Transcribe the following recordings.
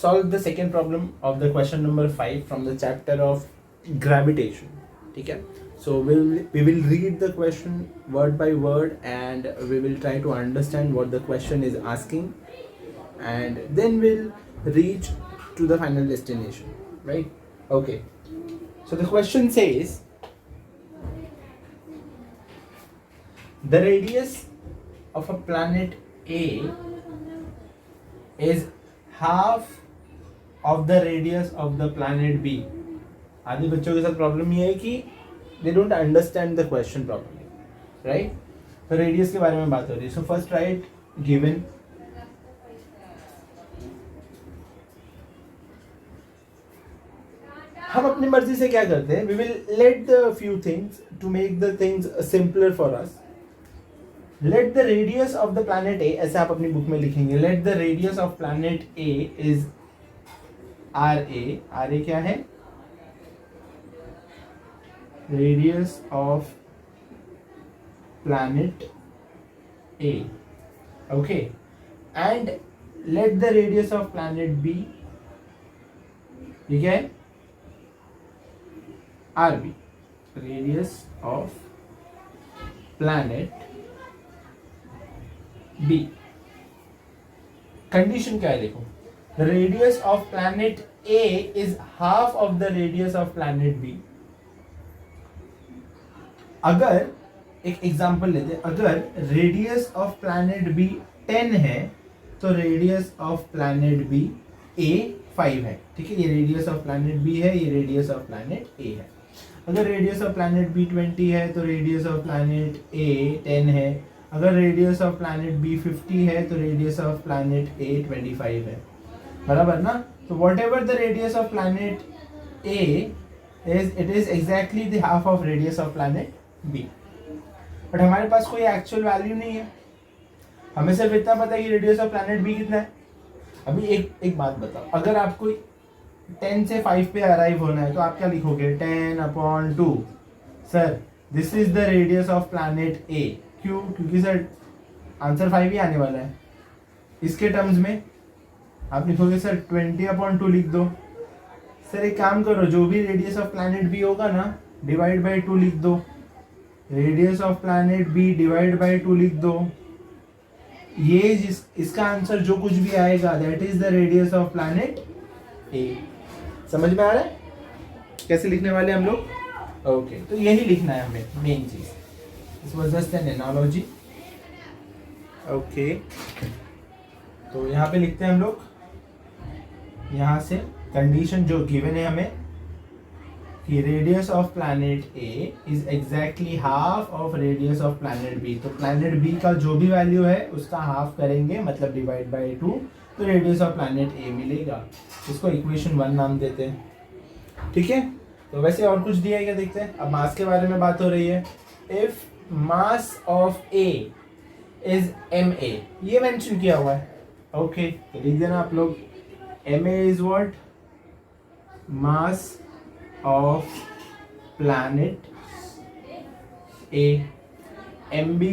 solve the second problem of the question number 5 from the chapter of gravitation. ठीक है, so we will read the question word by word and we will try to understand what the question is asking, and then we'll reach to the final destination, right? Okay, so the question says the radius of a planet A is half of the radius of the planet B. आधे बच्चों के साथ problem ये है कि they don't understand the question properly, right? तो radius के बारे में बात हो रही है. So first write given. हम अपनी मर्जी से क्या करते हैं? We will let the few things to make the things simpler for us. Let the radius of the planet A, ऐसे आप अपनी बुक में लिखेंगे, let the radius of planet A is RA. RA क्या है? Radius of planet A. Okay. And let the radius of planet B, ठीक है, RB. Radius of planet B. Condition क्या है? देखो, the radius of planet A is half of the radius of planet B. अगर एक example लेते हैं, अगर रेडियस ऑफ प्लैनेट बी 10 है तो रेडियस ऑफ प्लैनेट बी ए 5 है. ठीक है, ये रेडियस ऑफ प्लैनेट बी है, ये रेडियस ऑफ प्लैनेट ए है. अगर रेडियस ऑफ प्लैनेट बी 20 है तो रेडियस ऑफ प्लैनेट ए 10 है. अगर रेडियस ऑफ प्लैनेट बी 50 है तो रेडियस ऑफ प्लैनेट ए 25 है. बराबर ना? तो whatever the radius of planet A is, it is exactly the half of radius of planet B. But हमारे पास कोई एक्चुअल वैल्यू नहीं है, हमें सिर्फ इतना पता है कि रेडियस ऑफ प्लैनेट बी कितना है. अभी एक बात बताओ, अगर आपको 10 से 5 पे अराइव होना है तो आप क्या लिखोगे? 10/2. Sir this is the radius of planet A. क्यों? क्योंकि सर आंसर 5 ही आने वाला है. इसके टर्म्स में आप लिखोगे सर 20/2 लिख दो. सर एक काम करो, जो भी रेडियस ऑफ प्लैनेट बी होगा ना, डिवाइड बाई 2 लिख दो. Radius of planet B divide by 2 लिख दो. ये इसका आंसर जो कुछ भी आएगा that is the radius of planet A. समझ में आ रहा है कैसे लिखने वाले हम लोग? ओके, तो यही लिखना है हमें, मेन चीज. This was just an analogy. Okay, तो यहाँ पे लिखते हैं हम लोग, यहाँ से कंडीशन जो गिवन है हमें कि radius of planet A is exactly half of radius of planet B. तो प्लैनेट बी का जो भी वैल्यू है उसका हाफ करेंगे, मतलब डिवाइड बाई 2, तो रेडियस ऑफ प्लैनेट ए मिलेगा. इसको इक्वेशन 1 नाम देते हैं. ठीक है, तो वैसे और कुछ दिया है क्या? देखते हैं. अब मास के बारे में बात हो रही है. If mass of A is M A, ये मेंशन किया हुआ है. ओके, तो लिख देना आप लोग. M A is what? Mass of planet A. MB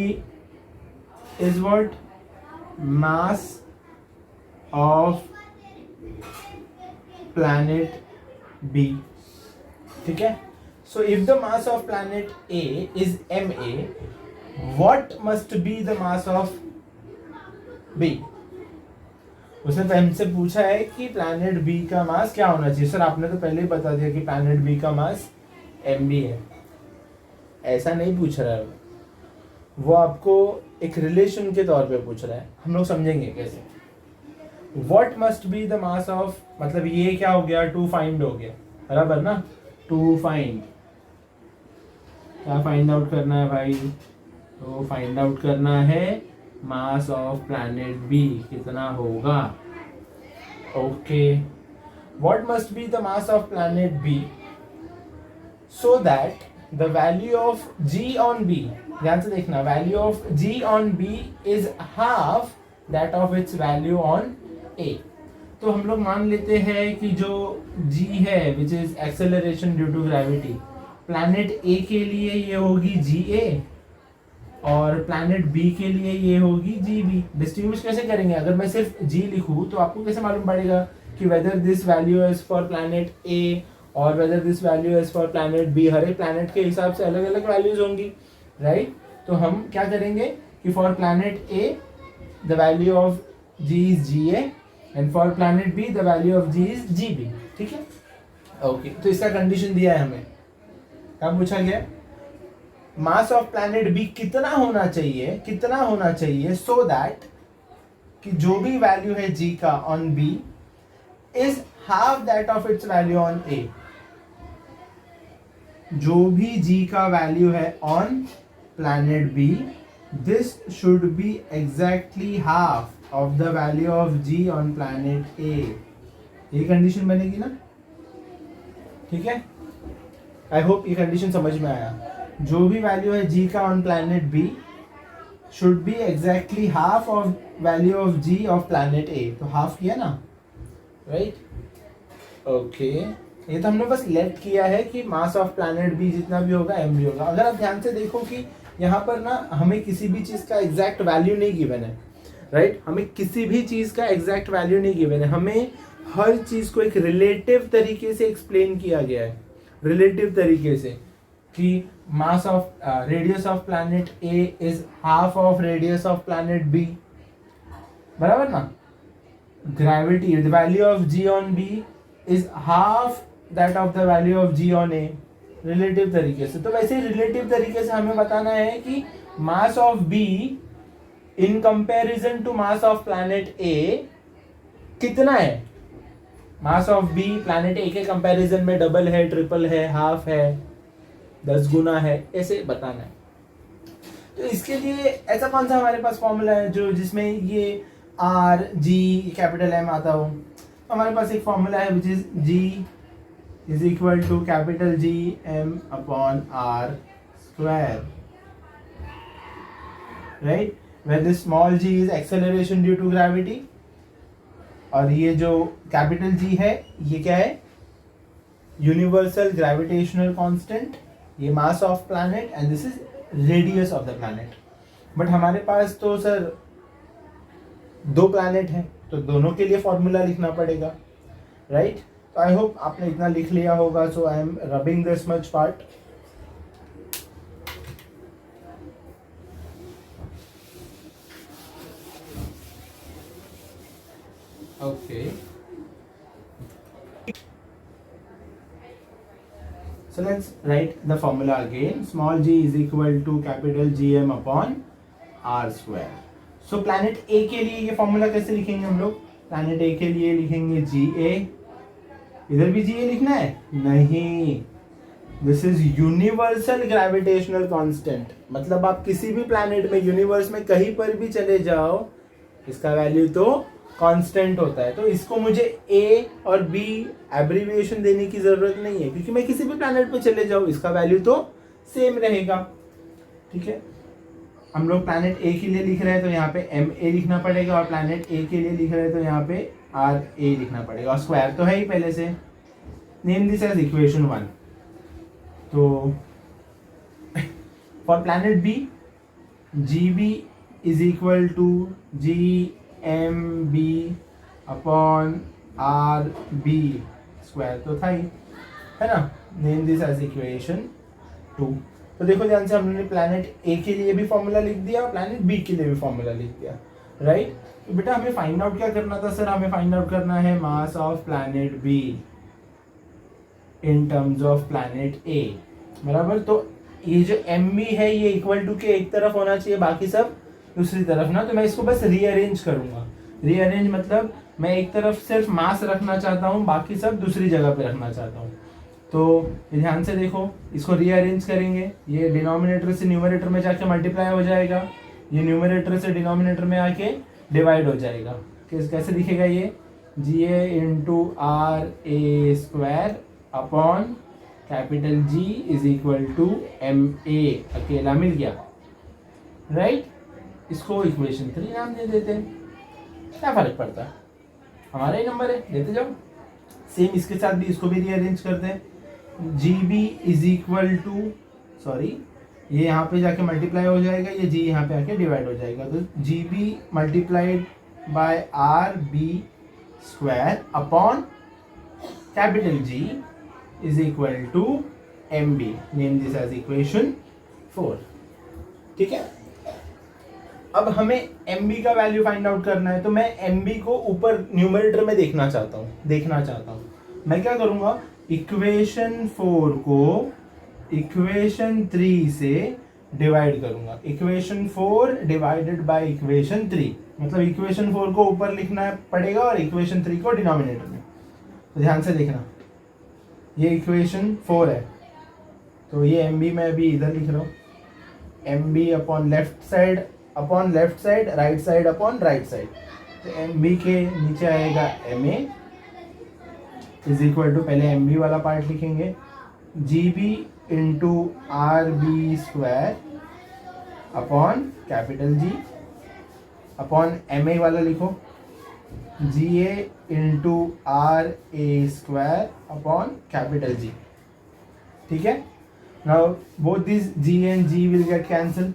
is what? Mass of planet B. ठीक है, so if the mass of planet A is MA, what must be the mass of B? उसने हमसे पूछा है कि planet B का मास क्या होना चाहिए. सर आपने तो पहले ही बता दिया कि प्लैनेट बी का मास एम बी है. ऐसा नहीं पूछ रहा है वो आपको एक रिलेशन के तौर पे पूछ रहा है. हम लोग समझेंगे कैसे. What must be the mass of, मतलब ये क्या हो गया? टू फाइंड हो गया. बराबर ना? टू फाइंड, क्या फाइंड आउट करना है भाई? तो फाइंड आउट करना है मास ऑफ प्लैनेट बी कितना होगा. Okay, what must be the mass of planet B so that the value of G on B, ध्यान से देखना, value of G on B is half that of its value on A. तो हम लोग मान लेते हैं कि जो जी है which is acceleration due to gravity, planet A के लिए ये होगी जी ए और प्लैनेट बी के लिए ये होगी जी बी. डिस्टिंग्विश कैसे करेंगे? अगर मैं सिर्फ जी लिखूँ तो आपको कैसे मालूम पड़ेगा कि whether this value is for planet A और whether this value is for planet B, हर एक प्लैनेट के हिसाब से अलग अलग वैल्यूज होंगी, राइट? तो हम क्या करेंगे कि for planet A the value of G is G A and for planet B the value of G is G B, ठीक है? ओके, तो इसका कंडीशन दिया है हमें, क्या पूछा गया? मास ऑफ प्लैनेट बी कितना होना चाहिए सो दैट कि जो भी वैल्यू है जी का on B is half that of its value on A. जो भी जी का वैल्यू है on planet B, this should be exactly half of the value of G on planet A. ये कंडीशन बनेगी ना, ठीक है? आई होप ये कंडीशन समझ में आया। जो भी वैल्यू है जी का on planet B should be exactly half of value of G of planet A. तो हाफ किया ना, राइट? ओके, ये तो हमने बस लेट किया है कि मास ऑफ प्लैनेट बी जितना भी होगा एम भी होगा। अगर आप ध्यान से देखो कि यहाँ पर ना हमें किसी भी चीज़ का एग्जैक्ट वैल्यू नहीं गिवन है, राइट? हमें किसी भी चीज़ का एग्जैक्ट वैल्यू नहीं गिवन है, हमें हर चीज़ को एक रिलेटिव तरीके से एक्सप्लेन किया गया है, रिलेटिव तरीके से, कि mass of radius of planet A is half of radius of planet B, बराबर ना? Gravity, the value of G on B is half that of the value of G on A, relative तरीके से। तो वैसे relative तरीके से हमें बताना है कि mass of B in comparison to mass of planet A कितना है। Mass of B planet A के कंपैरिजन में डबल है, ट्रिपल है, हाफ है, 10 गुना है, ऐसे बताना है। तो इसके लिए ऐसा कौन सा हमारे पास फॉर्मूला है जो जिसमें ये आर जी कैपिटल एम आता हो? तो हमारे पास एक फॉर्मूला है which is G is equal to capital G M upon R square, right? Where the small G is acceleration due to gravity और ये जो कैपिटल जी है ये क्या है? यूनिवर्सल ग्रेविटेशनल कांस्टेंट, ये मास of planet and this is radius of the planet. But हमारे पास तो सर 2 प्लैनेट हैं, तो दोनों के लिए फॉर्मूला लिखना पड़ेगा, राइट? तो आई होप आपने इतना लिख लिया होगा, so I am rubbing this much part. Okay, so let's write the formula again. Small g is equal to capital GM upon r square. So planet A के लिए ये फॉर्मूला कैसे लिखेंगे हम लोग? planet A के लिए लिखेंगे GA, इधर भी GA लिखना है? नहीं, this is universal gravitational constant. मतलब आप किसी भी प्लैनेट में, यूनिवर्स में कहीं पर भी चले जाओ, इसका वैल्यू तो कांस्टेंट होता है। तो इसको मुझे A और B एब्रीविएशन देने की जरूरत नहीं है, क्योंकि मैं किसी भी प्लैनेट पे चले जाऊँ इसका वैल्यू तो सेम रहेगा, ठीक है? हम लोग प्लैनेट A के लिए लिख रहे हैं तो यहाँ पे MA लिखना पड़ेगा, और प्लैनेट A के लिए लिख रहे हैं तो यहाँ पे RA लिखना पड़ेगा, और स्क्वायर तो है ही पहले से। Name this as equation 1। तो for planet B, GB is equal to GMB upon RB square, तो था ही, है ना? Name this as equation 2। तो देखो ध्यान से, हमने प्लैनेट A के लिए भी फॉर्मूला लिख दिया और प्लैनेट B के लिए भी फॉर्मूला लिख दिया, राइट? तो बेटा हमें फाइंड आउट क्या करना था सर? हमें फाइंड आउट करना है mass of planet B in terms of planet A, बराबर? तो ये जो MB है ये इक्वल टू के एक तरफ होना चाहिए, बाकी सब दूसरी तरफ ना। तो मैं इसको बस रीअरेंज करूंगा। रीअरेंज मतलब मैं एक तरफ सिर्फ मास रखना चाहता हूँ, बाकी सब दूसरी जगह पे रखना चाहता हूँ। तो ध्यान से देखो, इसको रीअरेंज करेंगे, ये डिनोमिनेटर से न्यूमरेटर में जाके मल्टीप्लाई हो जाएगा, ये न्यूमरेटर से डिनोमिनेटर में आके डिवाइड हो जाएगा। कैसे दिखेगा ये? GA into RA square upon capital G is equal to MA, अकेला मिल गया, राइट? इसको इक्वेशन 3 नाम दे देते हैं, क्या फर्क पड़ता है, हमारा ही नंबर है, देते जाओ। सेम इसके साथ भी इसको भी रीअरेंज करते हैं। GB is equal to, sorry, ये यहाँ पे जाके मल्टीप्लाई हो जाएगा, ये G यहाँ पे आके डिवाइड हो जाएगा, तो GB multiplied by RB square upon capital G is equal to MB. Name this as equation 4. ठीक है. अब हमें MB का वैल्यू फाइंड आउट करना है, तो मैं MB को ऊपर न्यूमरेटर में देखना चाहता हूँ. मैं क्या करूंगा, इक्वेशन 4 को इक्वेशन 3 से डिवाइड करूंगा. इक्वेशन 4 डिवाइडेड बाय इक्वेशन 3, मतलब इक्वेशन 4 को ऊपर लिखना पड़ेगा और इक्वेशन 3 को डिनोमिनेटर में. तो ध्यान से देखना, ये इक्वेशन 4 है, तो ये MB मैं अभी इधर लिख रहा हूँ. MB upon left side right side upon right side. तो MB के नीचे आएगा MA इज इक्वल टू, पहले MB वाला पार्ट लिखेंगे, GB into RB square upon capital G upon MA वाला लिखो, GA into RA square upon capital G. ठीक है. Now both this G and G will get cancel,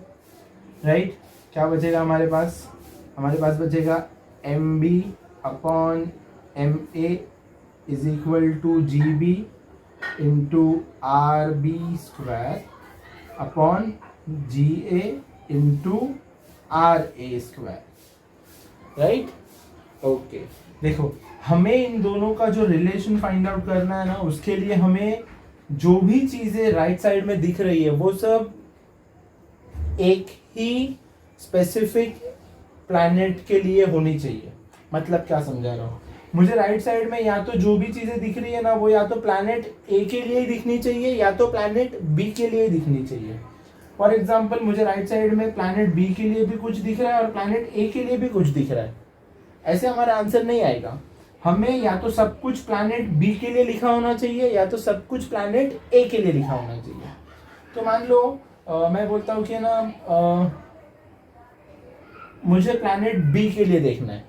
right. क्या बचेगा हमारे पास बचेगा MB upon MA is equal to GB into RB square upon GA into RA square. Right. Okay. देखो, हमें इन दोनों का जो रिलेशन फाइंड आउट करना है ना, उसके लिए हमें जो भी चीजें राइट साइड में दिख रही है वो सब एक ही स्पेसिफिक प्लैनेट के लिए होनी चाहिए. मतलब क्या समझा रहा हूँ, मुझे राइट साइड में या तो जो भी चीजें दिख रही है ना, वो या तो प्लैनेट ए के लिए ही दिखनी चाहिए या तो प्लैनेट बी के लिए ही दिखनी चाहिए. फॉर एग्जाम्पल, मुझे राइट साइड में प्लैनेट बी के लिए भी कुछ दिख रहा है और प्लैनेट ए के लिए भी कुछ दिख रहा है. ऐसे हमारा आंसर नहीं आएगा. हमें या तो सब कुछ प्लैनेट बी के लिए लिखा होना चाहिए या तो सब कुछ प्लैनेट ए के लिए लिखा होना चाहिए. तो मान लो मैं बोलता हूँ कि ना मुझे प्लैनेट बी के लिए देखना है.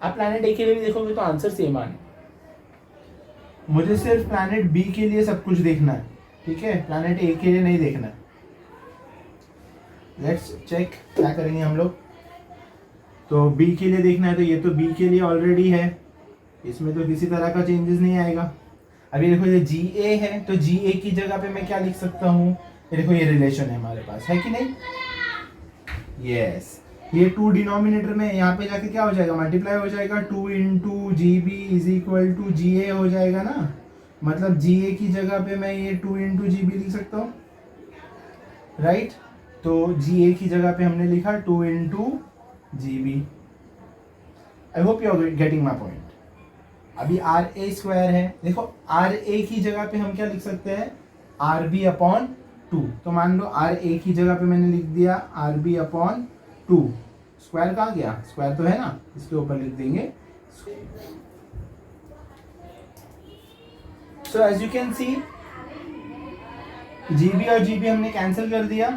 आप प्लैनेट ए के लिए भी देखोगे तो आंसर सेम आने. मुझे सिर्फ प्लैनेट बी के लिए सब कुछ देखना है. ठीक है, प्लैनेट ए के लिए नहीं देखना है. लेट्स चेक क्या करेंगे हम लोग. तो बी के लिए देखना है, तो ये तो बी के लिए ऑलरेडी है, इसमें तो किसी तरह का चेंजेस नहीं आएगा. अभी देखो ये GA है, तो GA की जगह पे मैं क्या लिख सकता हूँ, ये देखो ये रिलेशन है हमारे पास, है कि नहीं. यस. ये 2 डिनोमिनेटर में यहाँ पे जाके क्या हो जाएगा, मल्टीप्लाई हो जाएगा. 2 into GB is equal to GA हो जाएगा ना. मतलब GA की जगह पे मैं ये 2 इंटू GB लिख सकता हूँ, राइट. तो GA की जगह पे हमने लिखा 2 into GB. I hope you are getting my point. अभी RA स्क्वायर है, देखो RA की जगह पे हम क्या लिख सकते हैं, RB अपॉन 2. तो मान लो RA की जगह पे मैंने लिख दिया RB अपॉन 2. स्क्वायर कहाँ गया, स्क्वायर तो है ना, इसके ऊपर लिख देंगे. So as you can see GB और GB हमने कैंसिल कर दिया.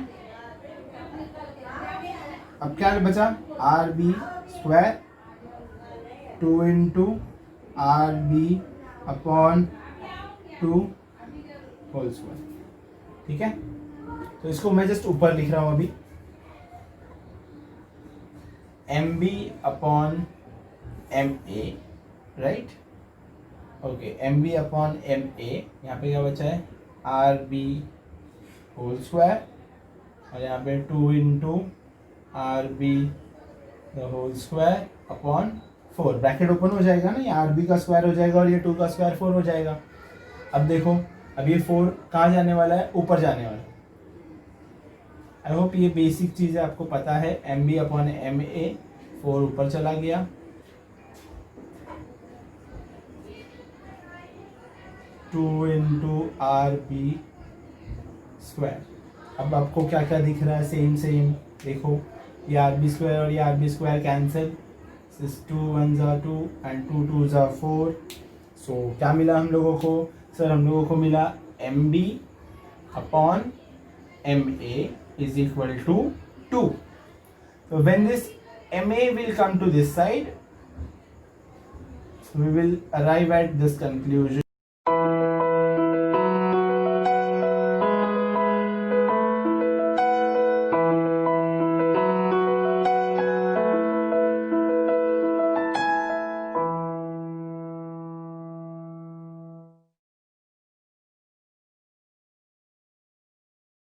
अब क्या बचा, RB square 2 into RB upon 2 whole square. ठीक है. तो इसको मैं जस्ट ऊपर लिख रहा हूं अभी, MB upon MA, right. Okay, MB upon MA. यहाँ पे क्या बचा है, RB होल स्क्वायर और यहाँ पे 2 into RB the whole square upon 4. Bracket open हो जाएगा ना, ये RB का स्क्वायर हो जाएगा और ये 2 का स्क्वायर 4 हो जाएगा. अब देखो, अब ये 4 कहाँ जाने वाला है, ऊपर जाने वाला है. आई होप ये बेसिक चीज़ें आपको पता है. MB अपॉन MA, 4 ऊपर चला गया. Two into RB square. अब आपको क्या क्या दिख रहा है, सेम. देखो, ये RB स्क्वायर और ये RB square cancel. 2 1s are 2 and 2 2s are 4. सो क्या मिला हम लोगों को, सर हम लोगों को मिला MB upon MA is equal to 2. So when this MA will come to this side, we will arrive at this conclusion.